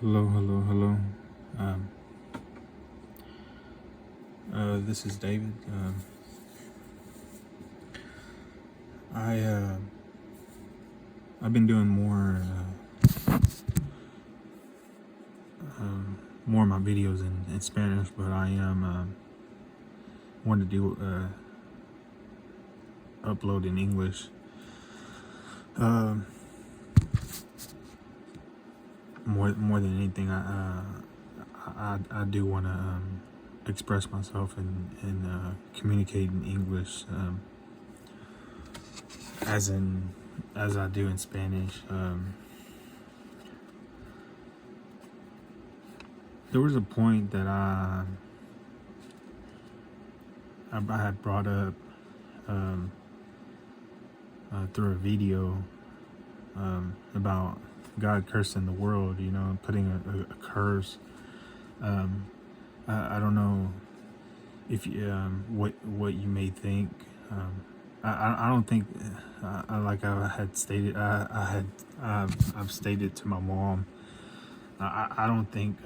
Hello, hello, hello. Um, this is David. I I've been doing more of my videos in Spanish, but I am wanting to do upload in English. Um, more than anything, I do want to express myself and communicate in English, as in as I do in Spanish. There was a point that I had brought up um, through a video about God cursing the world, putting a curse. Um, I don't know if you, what you may think. I don't think like I had stated. I've stated to my mom. I don't think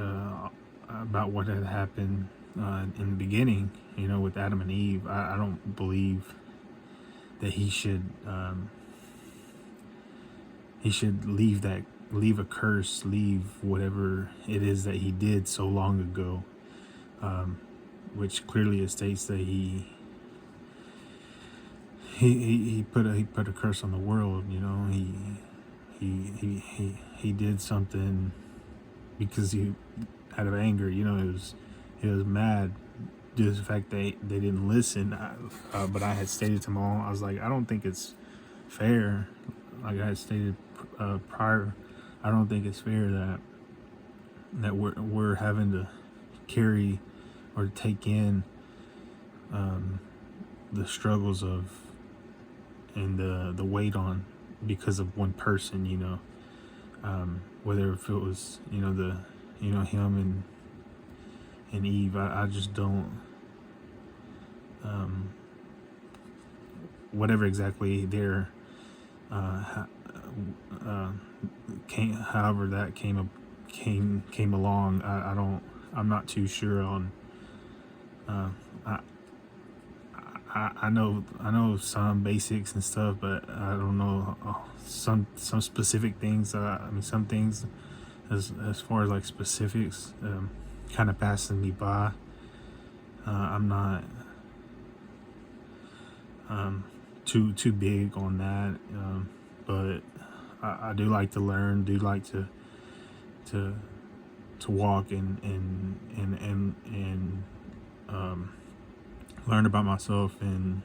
about what had happened in the beginning. With Adam and Eve. I don't believe that he should leave a curse, leave whatever it is that he did so long ago, which clearly states that he put a curse on the world. He did something because he out of anger. He was mad due to the fact that they didn't listen. But I had stated to Mom, I was like, I don't think it's fair. Like I had stated prior, I don't think it's fair that we're having to carry or take in the struggles of and the weight on because of one person. Whether if it was him and Eve. I just don't whatever exactly their however that came along. I'm not too sure on. I I know some basics and stuff, but I don't know some specific things. I mean, some things as far as like specifics, kind of passing me by. I'm not too big on that, but I do like to learn. Do like to walk and learn about myself and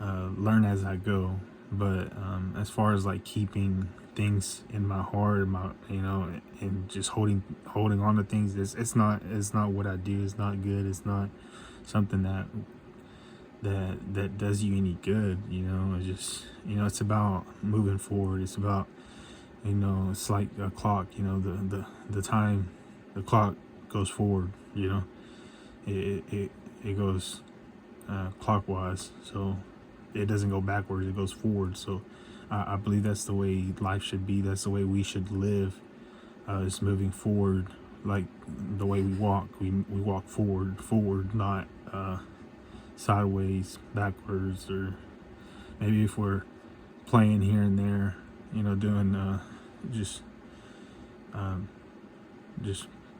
learn as I go. But as far as like keeping things in my heart, and just holding on to things, it's not what I do. It's not good. It's not something that does you any good. It's just it's about moving forward. It's about it's like a clock. The time, the clock goes forward. It goes clockwise, so it doesn't go backwards, it goes forward. So I believe that's the way life should be. That's the way we should live. It's moving forward, like the way we walk. We walk forward, not sideways, backwards, or maybe if we're playing here and there, doing just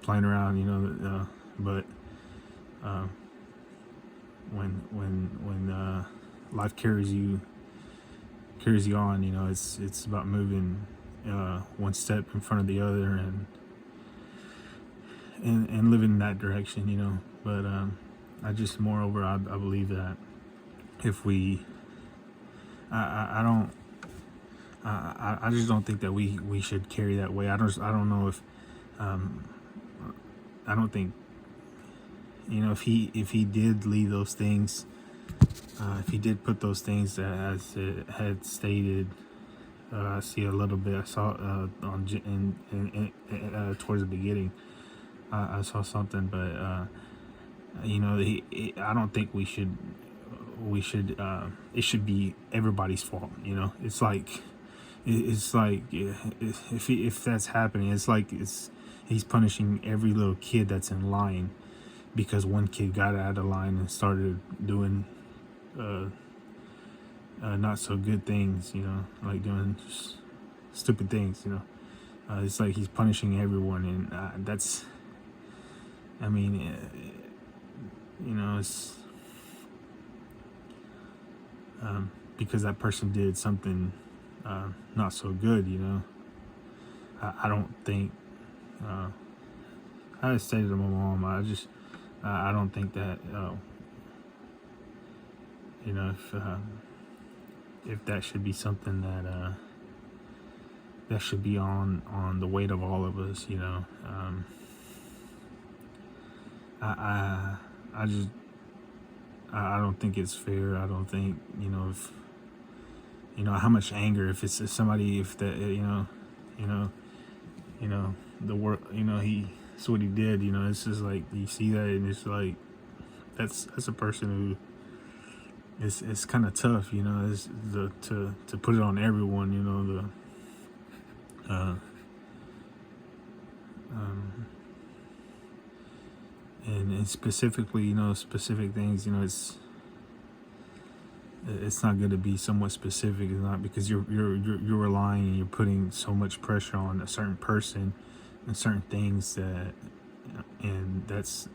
playing around, but when life carries you on, it's about moving one step in front of the other and living in that direction. But I just moreover I believe that if we I don't I just don't think that we should carry that way. I don't know if I don't think if he did leave those things, if he did put those things as it had stated. I see a little bit. I saw towards the beginning. I saw something, but I don't think we should. It should be everybody's fault. It's like it's like, if that's happening, it's like he's punishing every little kid that's in line because one kid got out of line and started doing uh, not so good things, like doing stupid things, it's like he's punishing everyone, and that's, I mean, it's because that person did something not so good, I don't think, I stated to my mom, I don't think that, if that should be something that that should be on the weight of all of us, I just, I don't think it's fair. I don't think, if how much anger, if somebody, if that, the work, it's what he did, it's just like, you see that, and it's like, that's a person who, it's kind of tough, it's to put it on everyone, and specifically, specific things, it's not good to be somewhat specific. It's not, because you're relying and you're putting so much pressure on a certain person and certain things that, and that's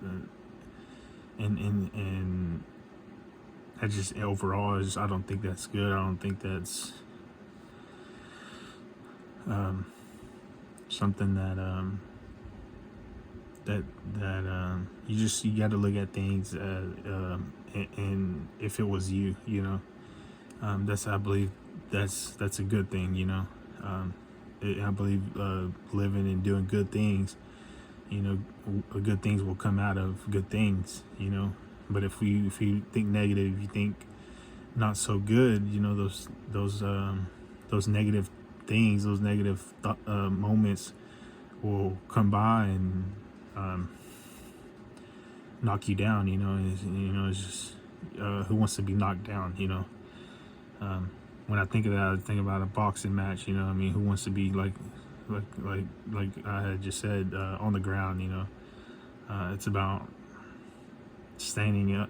and I just, overall, I don't think that's good. I don't think that's something that you got to look at things, and if it was you, that's, I believe, that's a good thing, I believe living and doing good things, good things will come out of good things, but if you think negative, if you think not so good, those negative things, those negative moments will come by and knock you down. It's just, who wants to be knocked down? When I think of that, I think about a boxing match. Who wants to be like I had just said, on the ground? It's about standing up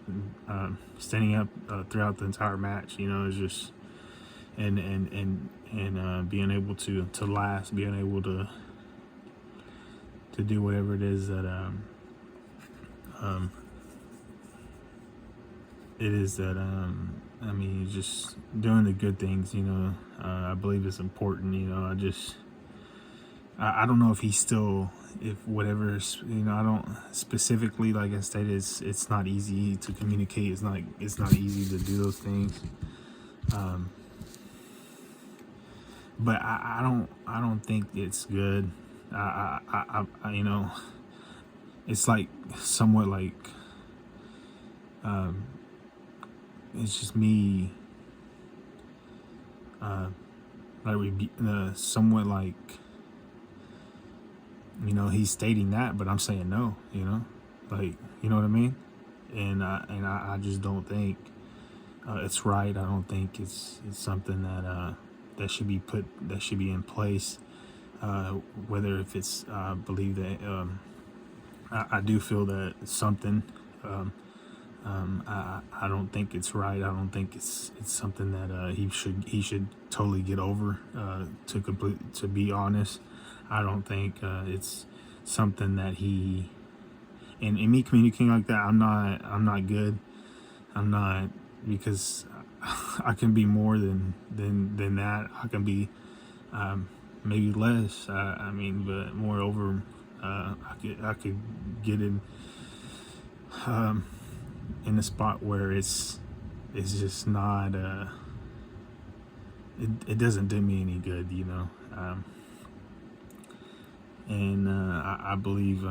throughout the entire match. It's just, and being able to last, being able to do whatever it is that just doing the good things, I believe is important. I don't know if he's still, if whatever, I don't specifically, like I stated, it's not easy to communicate. It's not easy to do those things. But I don't think it's good. It's like somewhat like, it's just me, somewhat like, he's stating that, but I'm saying no, like, you know what I mean? And I just don't think it's right. I don't think it's something that should be in place. Whether if it's, believe that, I do feel that it's something. I don't think it's right. I don't think it's something that he should totally get over. To be honest, I don't think it's something that he, and me communicating like that, I'm not good. I'm not, because I can be more than that. I can be maybe less. But moreover, I could get in a spot where it's just not, it doesn't do me any good, and I believe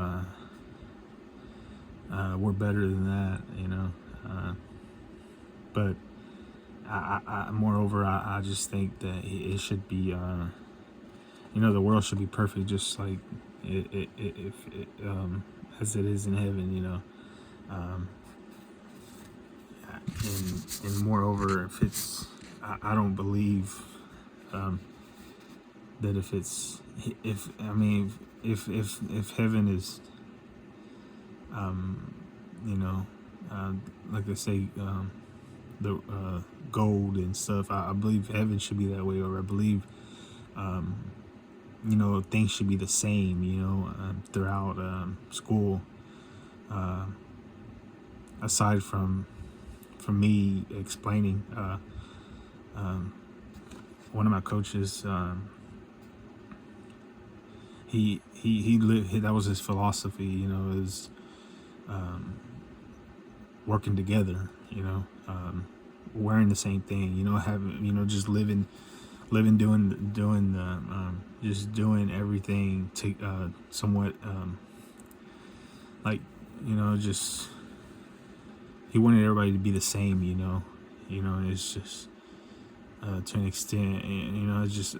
we're better than that, but moreover, I just think that it should be, the world should be perfect, just like as it is in heaven, and moreover, if it's, I don't believe that if heaven is, you know, like I say, the gold and stuff, I believe heaven should be that way, or I believe, you know, things should be the same, you know, throughout school, aside from me explaining. One of my coaches, he lived, that was his philosophy, you know, is working together, you know, wearing the same thing, you know, having, you know, just living, doing just doing everything to somewhat, like, you know, just, he wanted everybody to be the same, you know, and it's just, to an extent, and, you know, it's just,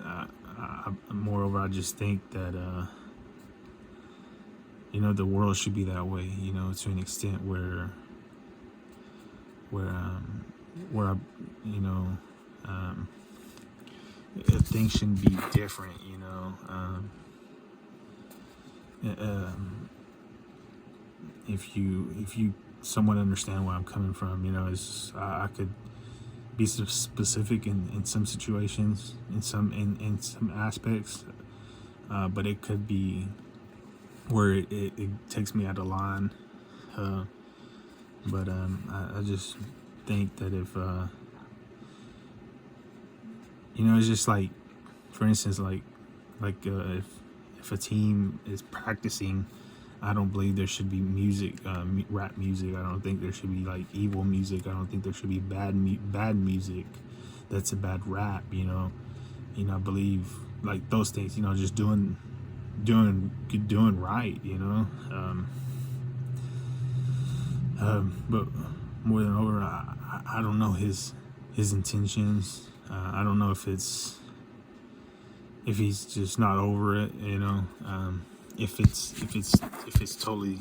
moreover, I just think that, you know, the world should be that way, you know, to an extent where I, you know, things shouldn't be different, you know. If you somewhat understand where I'm coming from, you know, it's, I could be specific in some situations, in some aspects, but it could be where it takes me out of line. But I just think that if, you know, it's just like, for instance, like if a team is practicing, I don't believe there should be music, rap music. I don't think there should be like evil music. I don't think there should be bad music that's a bad rap, you know. I believe like those things, you know, just doing right, you know. But more than over, I don't know his intentions. I don't know if he's just not over it, you know. If it's totally,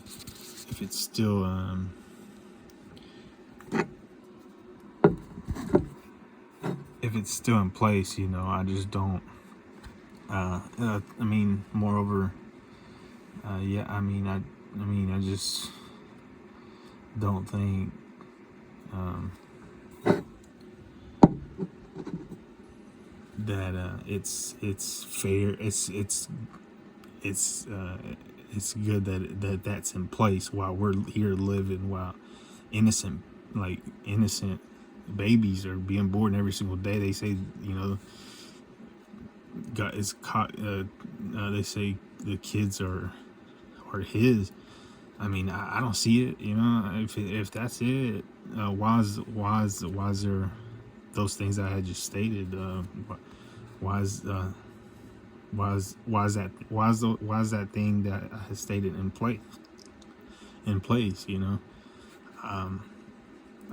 if it's still, if it's still in place, you know. I just don't. I mean, moreover, yeah. I mean, I just don't think, that it's fair. It's good that that's in place while we're here living, while innocent babies are being born every single day. They say, you know, God is caught. They say the kids are his. I mean, I don't see it. You know, if that's it, why is there those things I had just stated? Why is that thing that I had stated in place? You know,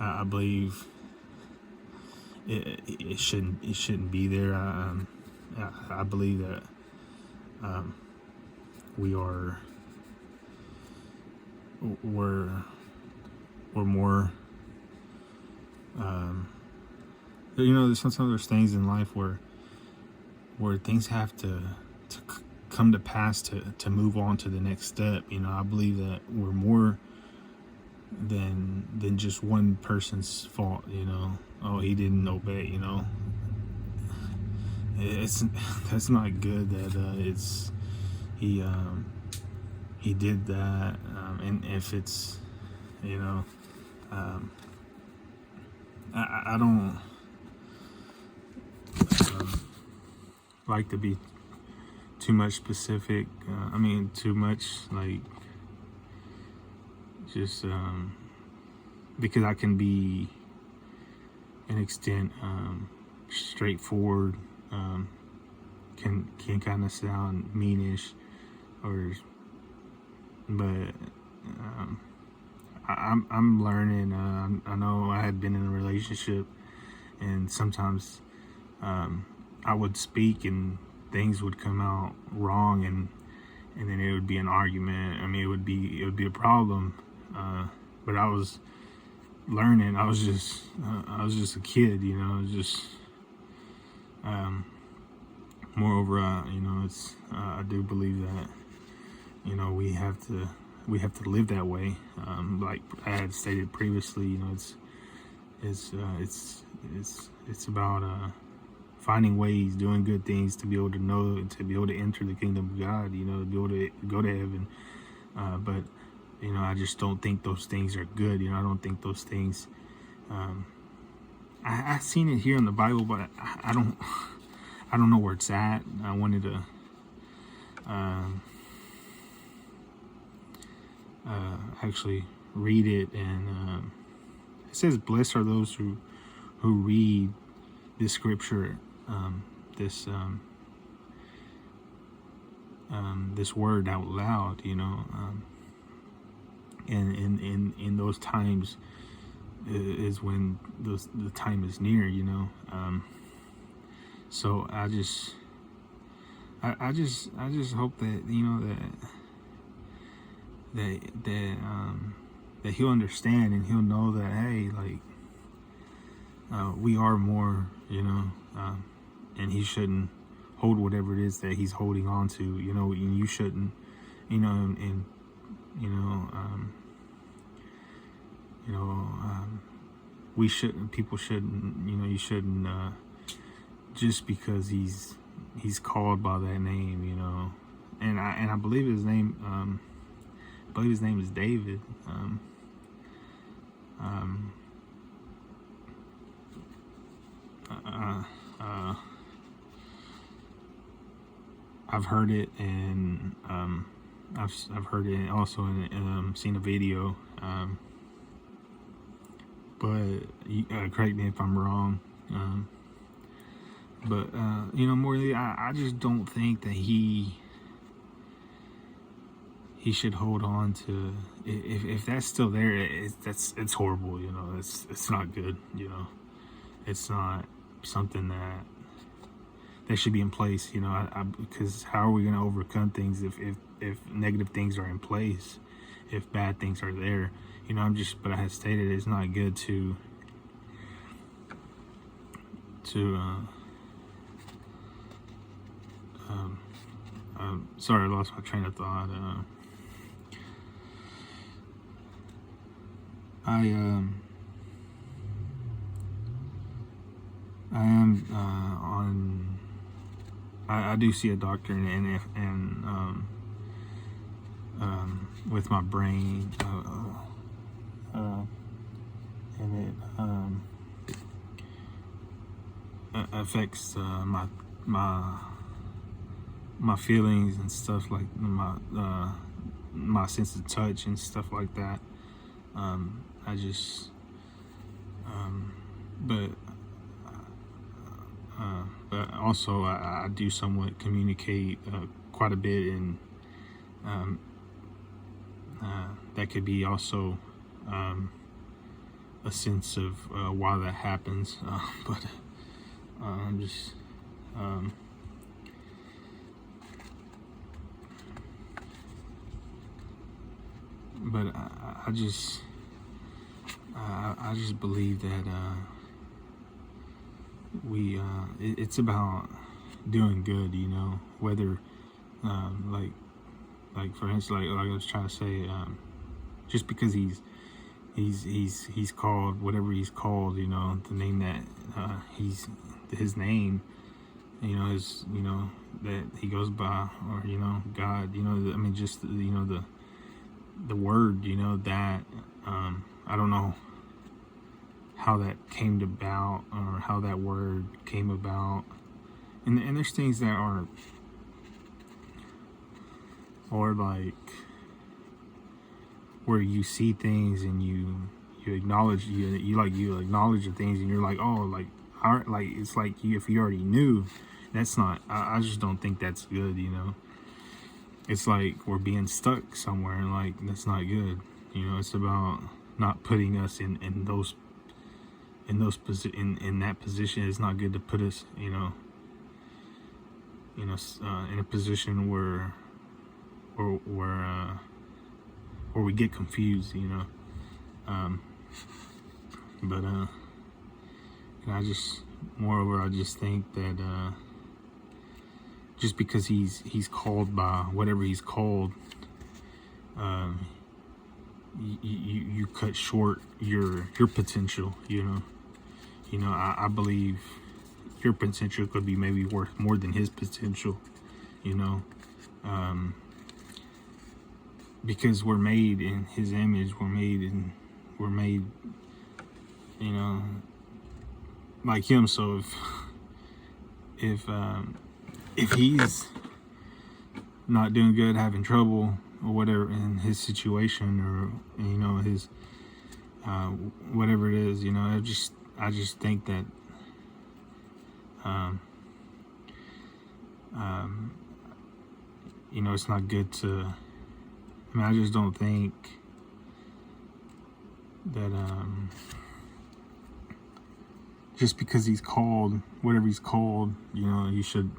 I believe it shouldn't be there. I believe that we're more, you know, there's sometimes there's things in life where things have to come to pass to move on to the next step. You know, I believe that we're more than just one person's fault, you know. Oh, he didn't obey, you know. That's not good that he did that, and if it's, you know, I don't like to be too much specific. I mean, too much like just because I can be an extent straightforward, can kind of sound meanish, but I'm learning. I know I had been in a relationship, and sometimes I would speak and things would come out wrong, and then it would be an argument. I mean, it would be a problem. But I was learning. I was just a kid, you know. Just moreover, it's I do believe that we have to live that way. Like I had stated previously, it's about finding ways, doing good things to be able to know, to be able to enter the kingdom of God. To be able to go to heaven. But I just don't think those things are good. I don't think those things. I've seen it here in the Bible, but I don't know where it's at. I wanted to actually read it, and it says, "Blessed are those who read this scripture, this this word out loud." And in those times is when the time is near. So I just hope that that he'll understand, and he'll know that, hey, like, we are more, and he shouldn't hold whatever it is that he's holding on to, and you shouldn't, and we shouldn't, people shouldn't, you shouldn't, just because he's called by that name, and I believe his name, is David. I've heard it, and I've heard it also in seen a video, but correct me if I'm wrong, but Morley, I just don't think that he should hold on to, if that's still there, it's horrible. It's not good. It's not something that should be in place. Because how are we going to overcome things if negative things are in place, if bad things are there? But I have stated, it's not good to sorry, I lost my train of thought. I am on. I do see a doctor, and with my brain, and it affects my feelings and stuff, like my sense of touch and stuff like that. I just, but also I do somewhat communicate quite a bit, and that could be also a sense of why that happens. But I'm just but I just believe that it's about doing good, whether like for instance, like I was trying to say, just because he's called whatever he's called, the name that his name, is, that he goes by, or God, just the word, that I don't know how that came about, or how that word came about, and there's things that are like where you see things and you acknowledge, you acknowledge the things, and you're like, oh, like it's like if you already knew. That's not, I just don't think that's good. It's like we're being stuck somewhere, and like that's not good. It's about not putting us in that position. It's not good to put us in a position where we get confused, but I just think that just because he's called by whatever he's called, you cut short your potential. I believe your potential could be maybe worth more than his potential. Because we're made in his image. We're made like him. So if he's not doing good, having trouble or whatever in his situation, or his whatever it is, I just think that it's not good to. I just don't think that just because he's called whatever he's called, you should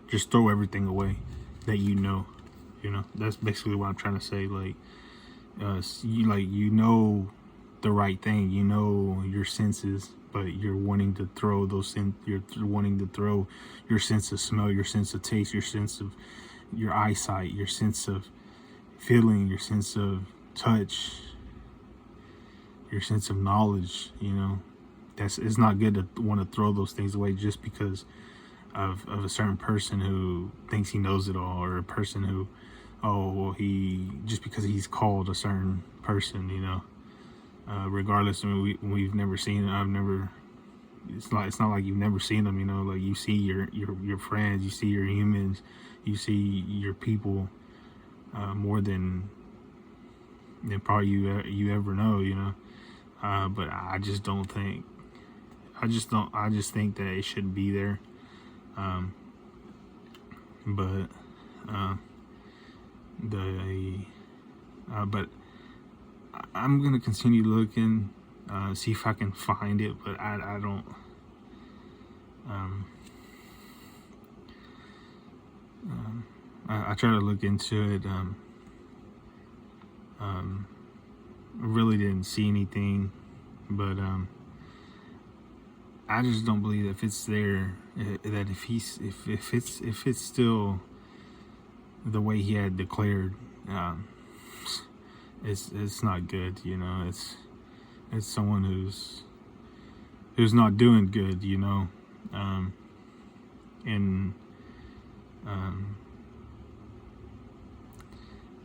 just throw everything away that that's basically what I'm trying to say. Like the right thing, your senses, but you're wanting to throw you're wanting to throw your sense of smell, your sense of taste, your sense of your eyesight, your sense of feeling, your sense of touch, your sense of knowledge. It's not good to want to throw those things away just because of a certain person who thinks he knows it all, or a person who, just because he's called a certain person, regardless. We've never seen it. It's not like you've never seen them, like you see your friends, you see your humans, you see your people more than probably you ever know, but I just think that it shouldn't be there. But I'm gonna continue looking, see if I can find it, but I don't. I try to look into it. I really didn't see anything, but I just don't believe that if it's there, that if it's still the way he had declared, it's not good. It's someone who's not doing good. And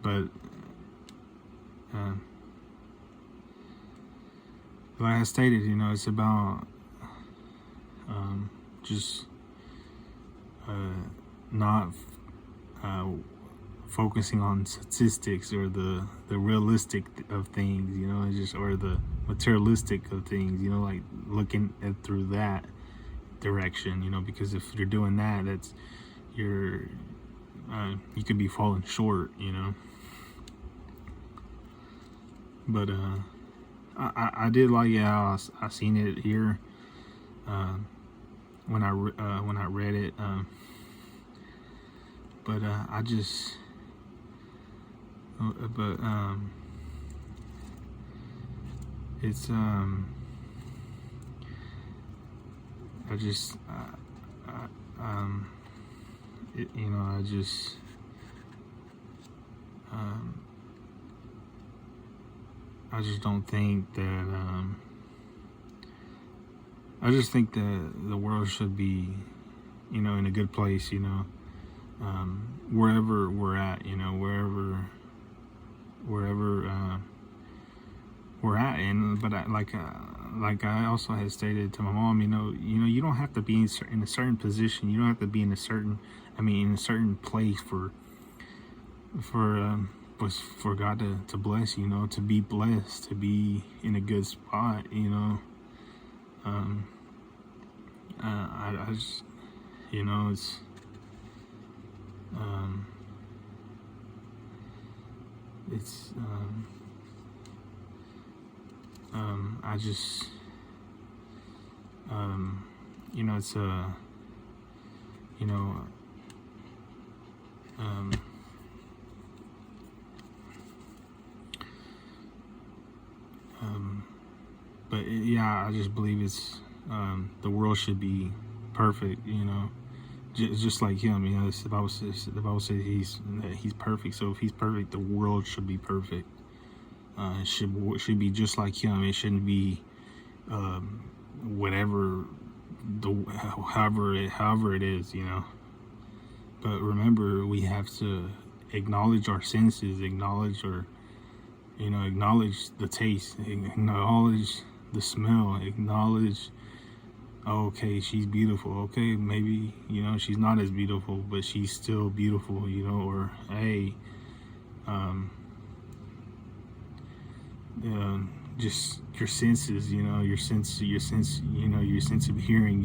but like I stated, it's about just not focusing on statistics or the realistic of things, or the materialistic of things, like looking at through that direction, because if you're doing that, that's you could be falling short, But I did like how I seen it here when I read it, but I just it's I just I just I just don't think that I just think that the world should be, in a good place, wherever we're at, wherever we're at. And but like I also had stated to my mom, you don't have to be in a certain position. You don't have to be in a certain place for God to bless, to be blessed, to be in a good spot, I just, it's, I just, it's but yeah, I just believe it's the world should be perfect, just like him. You know, the Bible says he's perfect. So if he's perfect, the world should be perfect. It should be just like him. It shouldn't be whatever however it is. You know. But remember, we have to acknowledge our senses, acknowledge the taste, acknowledge the smell, acknowledge, oh, okay, she's beautiful. Okay, maybe, she's not as beautiful, but she's still beautiful, or hey, just your senses, your sense of hearing,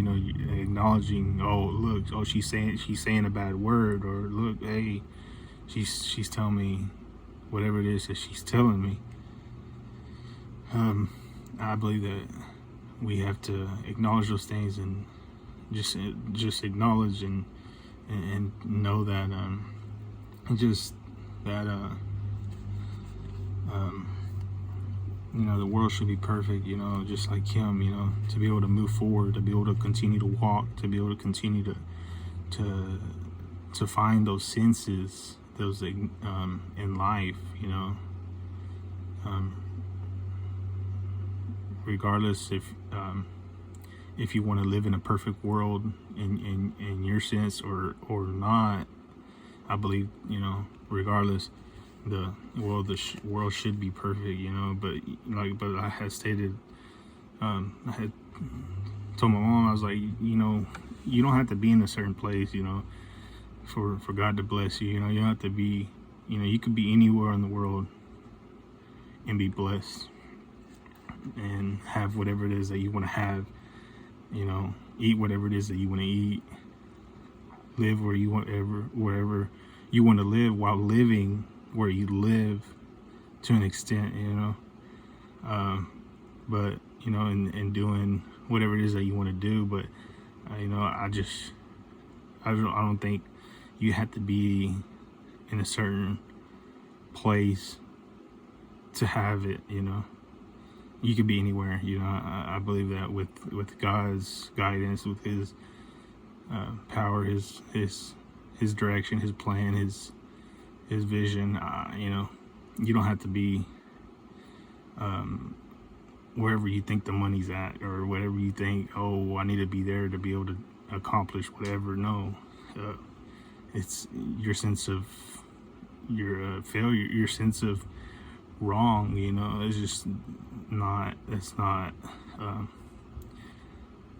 acknowledging, oh, look, oh, she's saying a bad word, or look, hey, she's telling me whatever it is that she's telling me. I believe that we have to acknowledge those things and just acknowledge and know that the world should be perfect, just like him, to be able to move forward, to be able to continue to walk, to be able to continue to find those senses, those in life, regardless if you want to live in a perfect world in your sense or not. I believe, regardless, the world should be perfect, but I had stated, I had told my mom, I was like, you don't have to be in a certain place, for God to bless you. You don't have to be, you could be anywhere in the world and be blessed and have whatever it is that you want to have, eat whatever it is that you want to eat, live wherever you want to live, while living where you live to an extent, but and doing whatever it is that you want to do. But I don't think you have to be in a certain place to have it. You could be anywhere. I believe that with God's guidance, with His power, His direction, His plan, His vision. You don't have to be wherever you think the money's at, or whatever you think, oh, I need to be there to be able to accomplish whatever. No, it's your sense of your failure, your sense of wrong. It's just not. It's not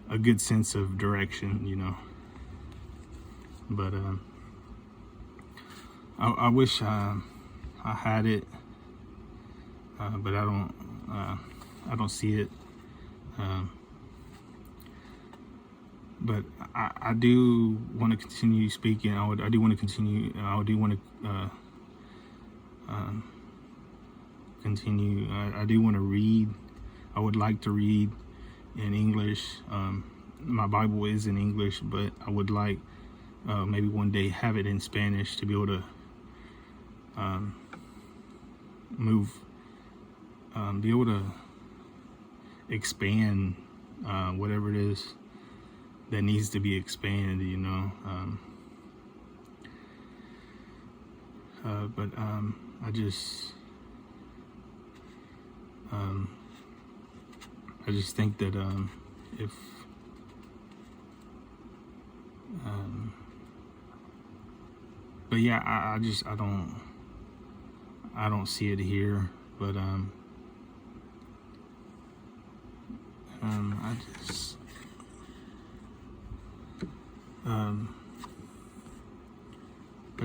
a good sense of direction. But I wish I had it, but I don't see it. But I do want to continue speaking. I do want to continue. I do want to continue. I do want to read. I would like to read in English. My Bible is in English, but I would like maybe one day have it in Spanish to be able to be able to expand whatever it is that needs to be expanded, but I just think that if but yeah, I don't see it here, but I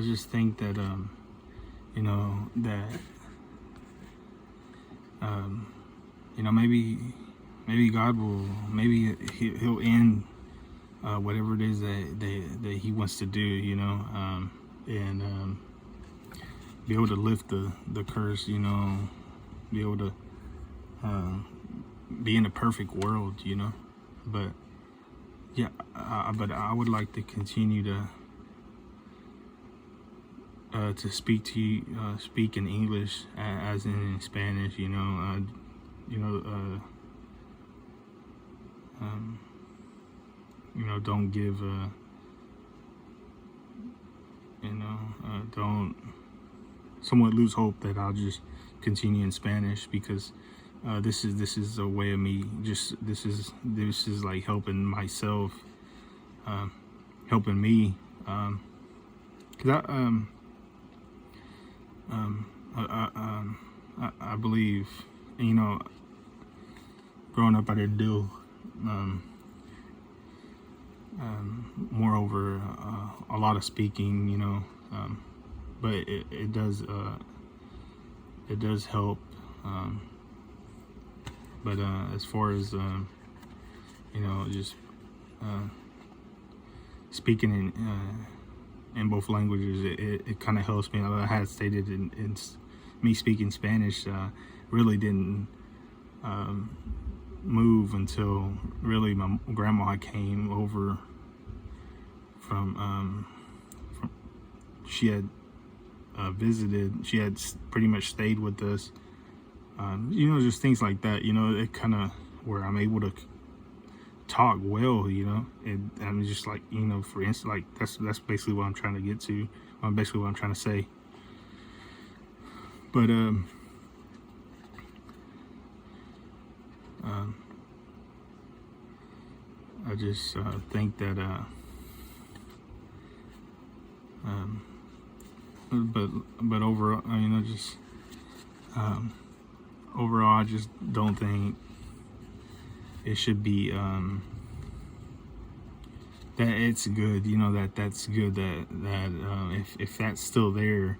just think that that maybe God will, maybe he'll end whatever it is that He wants to do, and be able to lift the curse, be able to be in a perfect world, but yeah, but I would like to continue to speak to you, speak in English as in Spanish, don't give don't somewhat lose hope that I'll just continue in Spanish, because this is a way of me just this is like helping myself, helping me, because I believe, growing up I didn't do moreover a lot of speaking, but it does help, but as far as just speaking in both languages, it kind of helps me. I had stated in me speaking Spanish really didn't move until really my grandma came over from she had visited. She had pretty much stayed with us, just things like that. It kind of where I'm able to talk well, and I'm just like, for instance, like that's basically what I'm trying to get to, basically what I'm trying to say. But I just think that but overall, just overall, I just don't think it should be that it's good, that's good, that if that's still there,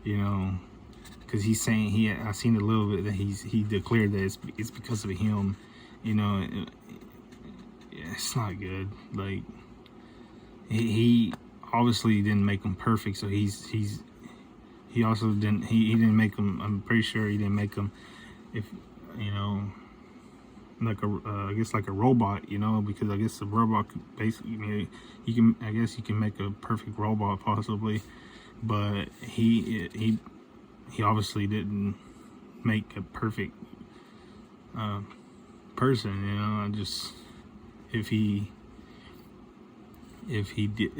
because he's saying, I seen a little bit that he declared that it's because of him, it's not good. Like he obviously didn't make him perfect, so he also didn't didn't make him, I'm pretty sure he didn't make him, if like I guess like a robot, because I guess the robot could basically, I guess you can make a perfect robot possibly, but he obviously didn't make a perfect person, I just, if he did,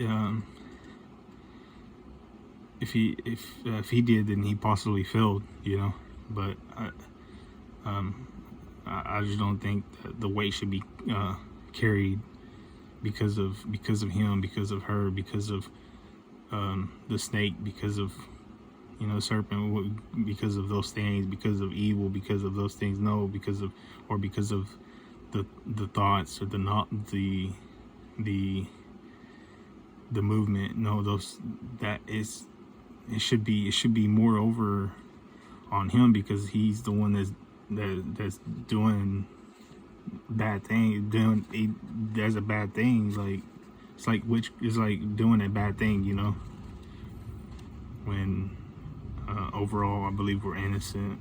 if he did, then he possibly failed, but I just don't think that the weight should be carried because of him, because of her, because of the snake, because of serpent, because of those things, because of evil, because of those things. No, because of the thoughts, or the movement. No, it should be more over on him, because he's the one that's doing bad things. He does a bad thing. Like it's like doing a bad thing, when overall I believe we're innocent.